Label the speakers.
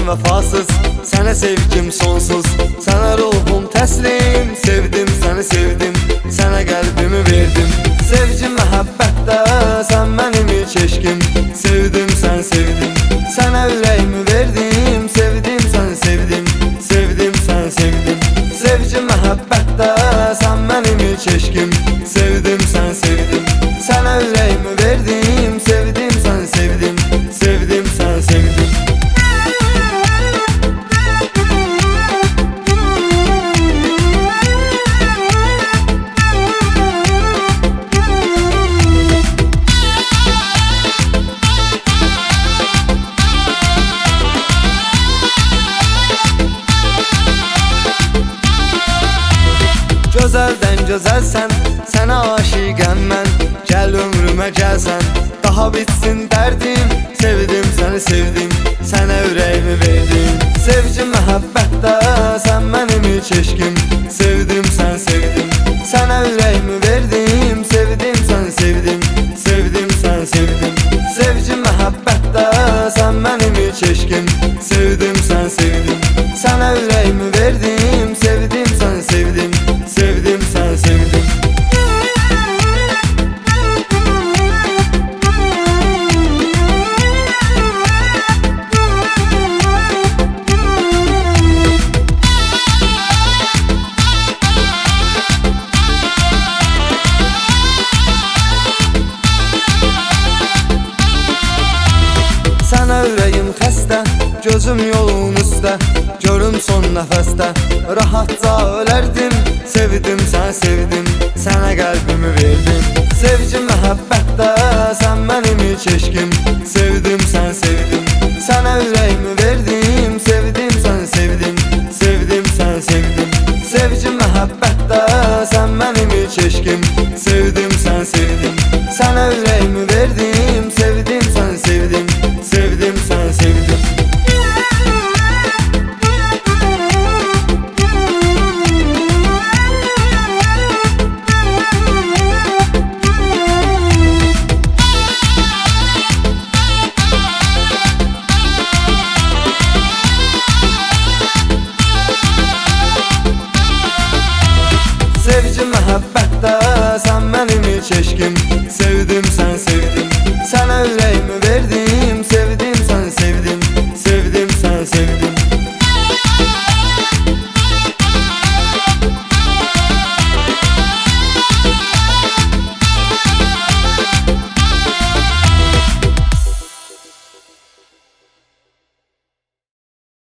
Speaker 1: Sevdin vefasız, sana sevgim sonsuz. Sana ruhum teslim, sevdim seni sevdim. Sana kalbimi verdim. Sevgim mehabbette, sen benim ilk eşkim. Sevdim sen sevdim. Sana yüreğimi verdim. Sevdim sen sevdim. Sevdim sen sevdim. Sevgim mehabbette, sen benim ilk eşkim. Sevdim sen sevdim. Sana yüreğimi verdim. Sevdim sen sevdim. Sevdim sen sevdim. Gözəldən gözəlsən, sənə aşiqəm mən. Gəl ömrümə gəlsən, daha bitsin dərdim. Sevdim səni sevdim, sənə ürəyimi verdim. Sevgim məhəbbətdə, sən mənim ilk eşkim. Sevdim sən sevdim, sənə ürəyimi verdim. Sevdim sən sevdim, sevdim sən sevdim. Sevgim məhəbbətdə, sən mənim ilk eşkim. Sevdim sən sevdim, sənə ürəyimi verdim. Sevdim sən sevdim. Sevdim sen sevdim. Sana ürəyim xəstə, gözüm yolun üstə. Görüm son nəfəsdə, rahatca ölərdim. Sevdim sen sevdim, sana kalbimi verdim. Sevgim məhəbbətdə, sen benim ilk eşkim. Sevdim sen sevdim, sana yüreğimi verdim. Sevdim sen sevdim, sevdim sen sevdim. Sevgim məhəbbətdə, sen benim ilk eşkim. Sevdim sen sevdim, sana yüreğimi verdim. Sevdim sen sevdim, sevdim sen sevdim. Sevgim məhəbbətdə, sən mənim ilk eşkim.